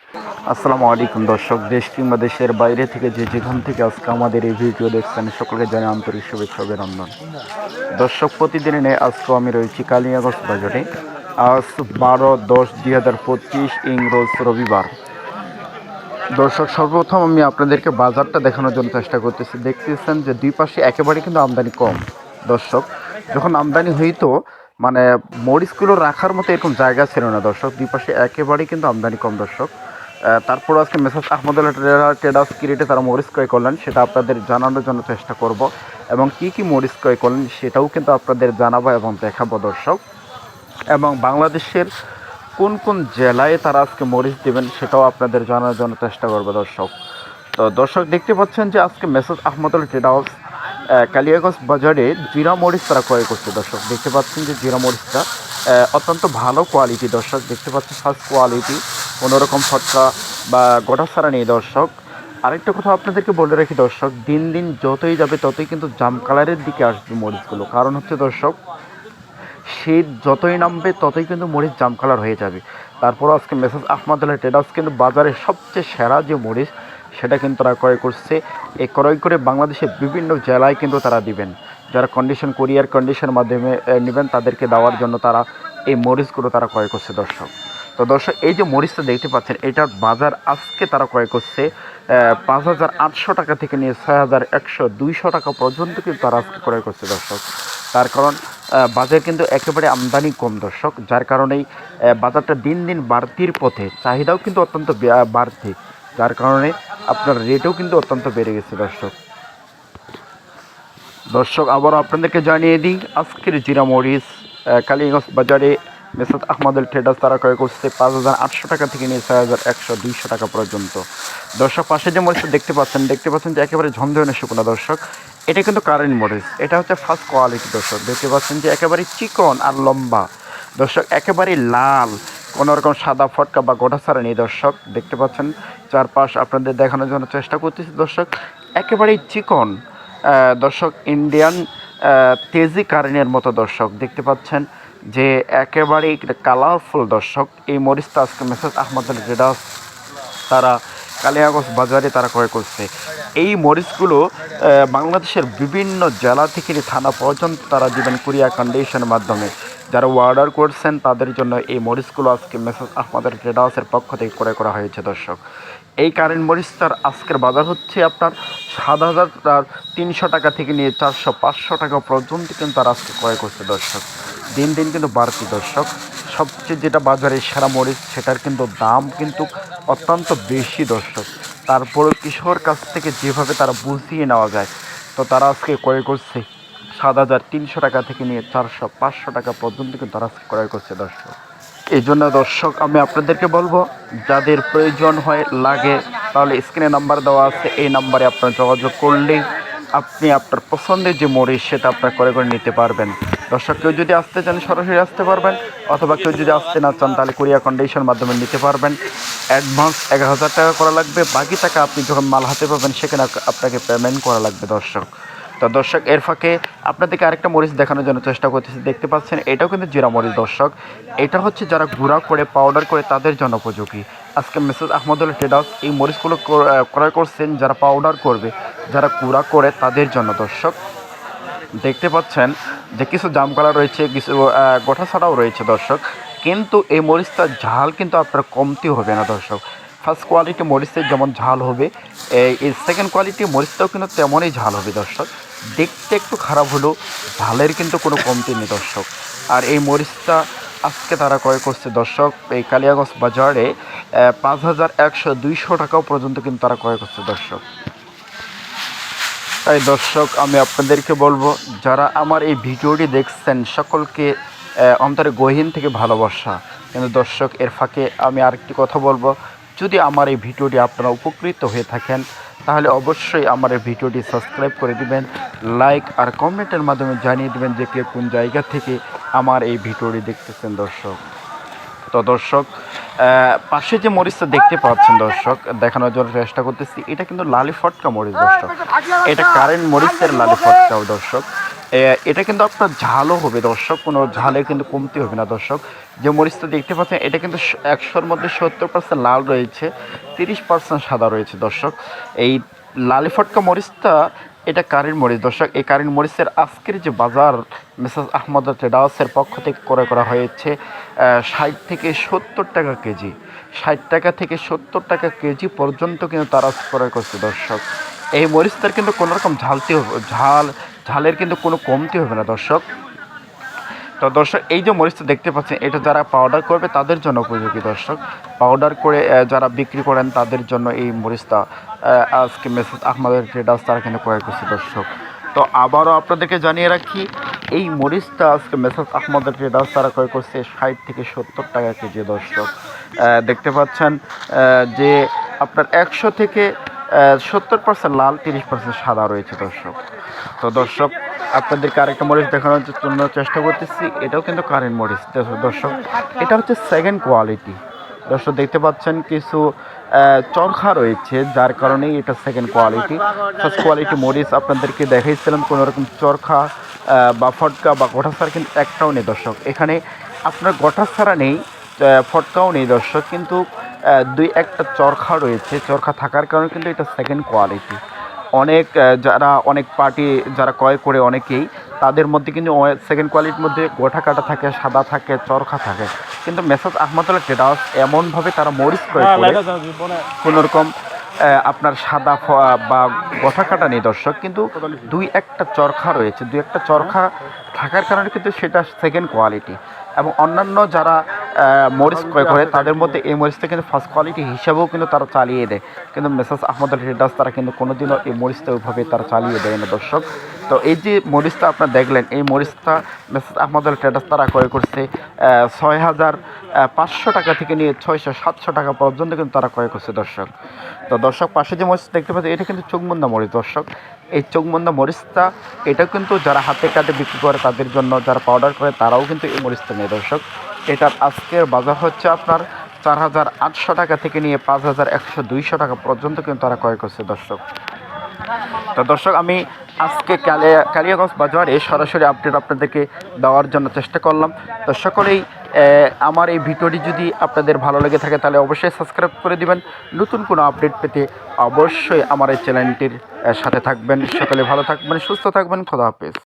আসসালামু আলাইকুম দর্শক, দেশ কিংবা দেশের বাইরে থেকে যে যেখান থেকে আজকে আমাদের এই ভিডিও দেখছেন সকলকে জানাই আন্তরিক শুভেচ্ছা অভিনন্দন। দর্শক, প্রতিদিনের ন্যায় আজকেও আমি রয়েছি কালিয়াগঞ্জ বাজারে। আজ 12/10/2025 ইংরোজ রবিবার। দর্শক, সর্বপ্রথম আমি আপনাদেরকে বাজারটা দেখানোর জন্য চেষ্টা করতেছি। দেখতেছেন যে দুই পাশে একেবারে কিন্তু আমদানি কম। দর্শক, যখন আমদানি হইতো মানে মরিচগুলো রাখার মতো এরকম জায়গা ছিল না। দর্শক, দুই পাশে একেবারেই কিন্তু আমদানি কম। দর্শক, তারপর আজকে মেসাজ আহমদুল্লাহ ট্রেডার্স কি রেটে তারা মরিচ ক্রয় করলেন সেটা আপনাদের জানানোর জন্য চেষ্টা করব, এবং কি মরিচ ক্রয় করলেন সেটাও কিন্তু আপনাদের জানাবো এবং দেখাবো দর্শক। এবং বাংলাদেশের কোন কোন জেলায় তারা আজকে মরিচ দেবেন সেটাও আপনাদের জানার জন্য চেষ্টা করবো দর্শক। তো দর্শক, দেখতে পাচ্ছেন যে আজকে মেসাজ আহমদুল্লাহ ট্রেডার্স কালিয়াগঞ্জ বাজারে জিরা মরিচ তারা ক্রয় করছে। দর্শক, দেখতে পাচ্ছেন যে জিরা মরিচটা অত্যন্ত ভালো কোয়ালিটি। দর্শক, দেখতে পাচ্ছেন ফার্স্ট কোয়ালিটি, কোনোরকম ফটকা বা গোটা ছাড়া নেই। দর্শক, আরেকটা কথা আপনাদেরকে বলে রাখি দর্শক, দিন দিন যতই যাবে ততই কিন্তু জাম কালারের দিকে আসবে মরিচগুলো। কারণ হচ্ছে দর্শক, শীত যতই নামবে ততই কিন্তু মরিচ জাম কালার হয়ে যাবে। তারপরও আজকে মেসাজ আহমদুল্লাহ ট্রেডার্স কিন্তু বাজারে সবচেয়ে সেরা যে মরিচ সেটা কিন্তু তারা ক্রয় করছে। এই ক্রয় করে বাংলাদেশের বিভিন্ন জেলায় কিন্তু তারা দিবেন। যারা কুরিয়ার কন্ডিশনের মাধ্যমে নেবেন তাদেরকে দেওয়ার জন্য তারা এই মরিচগুলো তারা ক্রয় করছে দর্শক। তো দর্শক, এই যে মরিচটা দেখতে পাচ্ছেন এটার বাজার আজকে তারা ক্রয় করছে 5,800 টাকা থেকে নিয়ে 6,100-200 টাকা পর্যন্ত কিন্তু তারা আজকে ক্রয় করছে দর্শক। তার কারণ বাজার কিন্তু একেবারে আমদানি কম দর্শক, যার কারণেই বাজারটা দিন দিন বাড়তির পথে, চাহিদাও কিন্তু অত্যন্ত বাড়তি, যার কারণে আপনার রেটও কিন্তু অত্যন্ত বেড়ে গেছে দর্শক। দর্শক, আবারও আপনাদেরকে জানিয়ে দিই আজকের জিরা মরিচ কালীগঞ্জ বাজারে মেসাজ আহমদুল ট্রেডার্স তারা ক্রয় করছে 5,800 টাকা থেকে নিয়ে 6,100-200 টাকা পর্যন্ত। দর্শক, পাশে যে মরিচটা দেখতে পাচ্ছেন যে একেবারে ঝনঝনে শুকনো দর্শক, এটা কিন্তু কারেন্ট মরিচ, এটা হচ্ছে ফার্স্ট কোয়ালিটি। দর্শক, দেখতে পাচ্ছেন যে একেবারে চিকন আর লম্বা। দর্শক, একেবারে লাল, কোনো রকম সাদা ফটকা বা গোটা ছাড়া নেই। দর্শক, দেখতে পাচ্ছেন চারপাশ আপনাদের দেখানোর জন্য চেষ্টা করতেছি দর্শক, একেবারেই চিকন। দর্শক, ইন্ডিয়ান তেজি কারেনের মতো দর্শক, দেখতে পাচ্ছেন যে একেবারেই কালারফুল। দর্শক, এই মরিচটা আজকে মেসাজ আহমদুল্লাহ ট্রেডার্স তারা কালিয়াগঞ্জ বাজারে তারা ক্রয় করছে। এই মরিচগুলো বাংলাদেশের বিভিন্ন জেলা থেকে থানা পর্যন্ত তারা দিবেন কুরিয়ার কন্ডিশনের মাধ্যমে। যারা অর্ডার করছেন তাদের জন্য এই মরিচগুলো আজকে মেসাজ আহমদুল্লাহ ট্রেডার্সের পক্ষ থেকে ক্রয় করা হয়েছে দর্শক। এই কারেন্ট মরিচটার আজকের বাজার হচ্ছে আপনার 7,300 টাকা থেকে নিয়ে 400-500 টাকা পর্যন্ত কিন্তু তারা আজকে ক্রয় করছে দর্শক। দিন দিন কিন্তু বাড়তি দর্শক। সবচেয়ে যেটা বাজারে সেরা মরিচ সেটার কিন্তু দাম কিন্তু অত্যন্ত বেশি দর্শক। তারপরেও কৃষকের কাছ থেকে যেভাবে তারা বুঝিয়ে নেওয়া যায়, তো তারা আজকে ক্রয় করছে 7,300 টাকা থেকে নিয়ে 400-500 টাকা পর্যন্ত কিন্তু তারা আজকে ক্রয় করছে দর্শক। এই জন্য দর্শক, আমি আপনাদেরকে বলবো যাদের প্রয়োজন হয় লাগে তাহলে স্ক্রিনে নাম্বার দেওয়া আছে, এই নাম্বারে আপনার যোগাযোগ করলেই আপনি আপনার পছন্দের যে মরিচ সেটা আপনার করে নিতে পারবেন দর্শক। কেউ যদি আসতে চান সরাসরি আসতে পারবেন, অথবা কেউ যদি আসতে না চান তাহলে কুরিয়ার কন্ডিশন মাধ্যমে নিতে পারবেন। অ্যাডভান্স 1,000 টাকা করা লাগবে, বাকি টাকা আপনি যখন মাল হাতে পাবেন সেখানে আপনাকে পেমেন্ট করা লাগবে দর্শক। তো দর্শক, এর ফাঁকে আপনাদেরকে আরেকটা মরিচ দেখানোর জন্য চেষ্টা করতেছি। দেখতে পাচ্ছেন এটাও কিন্তু জিরা মরিচ দর্শক। এটা হচ্ছে যারা গুঁড়া করে পাউডার করে তাদের জন্য উপযোগী। আজকে মেসাজ আহমদুল্লাহ ট্রেডার্স এই মরিচগুলো ক্রয় করছেন যারা পাউডার করবে, যারা গুঁড়া করে তাদের জন্য দর্শক। দেখতে পাচ্ছেন যে কিছু জাম কালার রয়েছে, কিছু গোটা ছাড়াও রয়েছে দর্শক, কিন্তু এই মরিচটার ঝাল কিন্তু আপনার কমতি হবে না দর্শক। ফার্স্ট কোয়ালিটি মরিচের যেমন ঝাল হবে, এই সেকেন্ড কোয়ালিটি মরিচটাও কিন্তু তেমনই ঝাল হবে দর্শক। দেখতে একটু খারাপ হলেও ঝালের কিন্তু কোনো কমতি নেই দর্শক। আর এই মরিচটা আজকে তারা ক্রয় করছে দর্শক এই কালিয়াগঞ্জ বাজারে 5,100-200 টাকাও পর্যন্ত কিন্তু তারা ক্রয় করছে দর্শক। তাই দর্শক, আমি আপনাদেরকে বলবো যারা আমার এই ভিডিওটি দেখছেন সকলকে অন্তরে গহীন থেকে ভালোবাসা। কিন্তু দর্শক, এর ফাঁকে আমি আরেকটি কথা বলবো, যদি আমার এই ভিডিওটি আপনারা উপকৃত হয়ে থাকেন তাহলে অবশ্যই আমার এই ভিডিওটি সাবস্ক্রাইব করে দিবেন, লাইক আর কমেন্টের মাধ্যমে জানিয়ে দেবেন যে কে কোন জায়গা থেকে আমার এই ভিডিওটি দেখতেছেন দর্শক। তো দর্শক, পাশে যে মরিচটা দেখতে পাচ্ছেন দর্শক, দেখানোর জন্য চেষ্টা করতেছি, এটা কিন্তু লালি ফটকা মরিচ দর্শক। এটা কারেন্ট মরিচের লালি ফটকাও দর্শক। এটা কিন্তু আপনার ঝালও হবে দর্শক, কোনো ঝালে কিন্তু কমতি হবে না দর্শক। যে মরিচটা দেখতে পাচ্ছেন এটা কিন্তু 100-র মধ্যে 70% লাল রয়েছে, 30% সাদা রয়েছে দর্শক। এই লালি ফটকা মরিচটা এটা কারির মরিচ দর্শক। এই কারির মরিচের আজকের যে বাজার মেসাজ আহমদ ট্রেডার্সের পক্ষ থেকে ক্রয় করা হয়েছে 60 থেকে 70 টাকা কেজি, 60 টাকা থেকে 70 টাকা কেজি পর্যন্ত কিন্তু তারা ক্রয় করছে দর্শক। এই মরিচটার কিন্তু কোনো রকম ঝালের কিন্তু কোনো কমতি হবে না দর্শক। তো দর্শক এই যে মরিচটা দেখতে পাচ্ছেন এটা যারা পাউডার করবে তাদের জন্য উপযোগী দর্শক। পাউডার করে যারা বিক্রি করেন তাদের জন্য এই মরিচটা আজকে মেসাজ আহমদের ট্রেডার্স তারা কিন্তু ক্রয় করছে দর্শক। তো আবারও আপনাদেরকে জানিয়ে রাখি এই মরিচটা আজকে মেসাজ আহমদের ট্রেডার্স তারা ক্রয় করছে 60 থেকে 70 টাকা কেজি দর্শক। দেখতে পাচ্ছেন যে আপনার 100 থেকে 70% লাল, 30% সাদা রয়েছে দর্শক। তো দর্শক আপনাদেরকে আরেকটা মরিচ দেখানোর জন্য চেষ্টা করতেছি, এটাও কিন্তু কারেন্ট মরিচ দর্শক। এটা হচ্ছে সেকেন্ড কোয়ালিটি দর্শক। দেখতে পাচ্ছেন কিছু চরখা রয়েছে যার কারণেই এটা সেকেন্ড কোয়ালিটি। ফার্স্ট কোয়ালিটি মরিচ আপনাদেরকে দেখাইছিলাম কোনো রকম চরখা বা ফটকা বা গোঠাছাড়া কিন্তু একটাও নেই দর্শক। এখানে আপনার গোঠাছাড়া নেই, ফটকাও নেই দর্শক, কিন্তু দুই একটা চরখা রয়েছে। চরখা থাকার কারণে কিন্তু এটা সেকেন্ড কোয়ালিটি। অনেক পার্টি যারা ক্রয় করে অনেকেই তাদের মধ্যে কিন্তু সেকেন্ড কোয়ালিটির মধ্যে গোটা কাটা থাকে, সাদা থাকে, চরখা থাকে। কিন্তু মেসাজ আহমদুল্লাহ ট্রেডার্স এমনভাবে তারা মরিচ ক্রয় করে কোনোরকম আপনার সাদা বা গোটা কাটা নেই দর্শক, কিন্তু দুই একটা চরখা রয়েছে। দুই একটা চরখা থাকার কারণে কিন্তু সেটা সেকেন্ড কোয়ালিটি। এবং অন্যান্য যারা মরিচ ক্রয় করে তাদের মধ্যে এই মরিচটা কিন্তু ফার্স্ট কোয়ালিটি হিসাবেও কিন্তু তারা চালিয়ে দেয়, কিন্তু মেসাজ আহমদুল্লাহ ট্রেডার্স তারা কিন্তু কোনোদিনও এই মরিচটা ওইভাবে তারা চালিয়ে দেয় না দর্শক। তো এই যে মরিচটা আপনারা দেখলেন, এই মরিচটা মেসাজ আহমদুল্লাহ ট্রেডার্স তারা ক্রয় করছে 6,500 টাকা থেকে নিয়ে 600-700 টাকা পর্যন্ত কিন্তু তারা ক্রয় করছে দর্শক। তো দর্শক পাশে যে মরিচ দেখতে পাচ্ছি এটা কিন্তু চোখমুন্দা মরিচ দর্শক। এই চোখমুন্দা মরিচটা এটা কিন্তু যারা হাতে কাটে বিক্রি করে তাদের জন্য, যারা পাউডার করে তারাও কিন্তু এই মরিচটা নেয় দর্শক। এটার আজকের বাজার হচ্ছে আপনার 4,800 টাকা থেকে নিয়ে 5,100-200 টাকা পর্যন্ত কিন্তু তারা ক্রয় করছে দর্শক। তো দর্শক আমি আজকে কালিয়াগঞ্জ বাজারে সরাসরি আপডেট আপনাদেরকে দেওয়ার জন্য চেষ্টা করলাম। তো সকলেই আমার এই ভিডিওটি যদি আপনাদের ভালো লেগে থাকে তাহলে অবশ্যই সাবস্ক্রাইব করে দিবেন। নতুন কোনো আপডেট পেতে অবশ্যই আমার এই চ্যানেলটির সাথে থাকবেন। সকলে ভালো থাকবেন, সুস্থ থাকবেন। খোদা হাফেজ।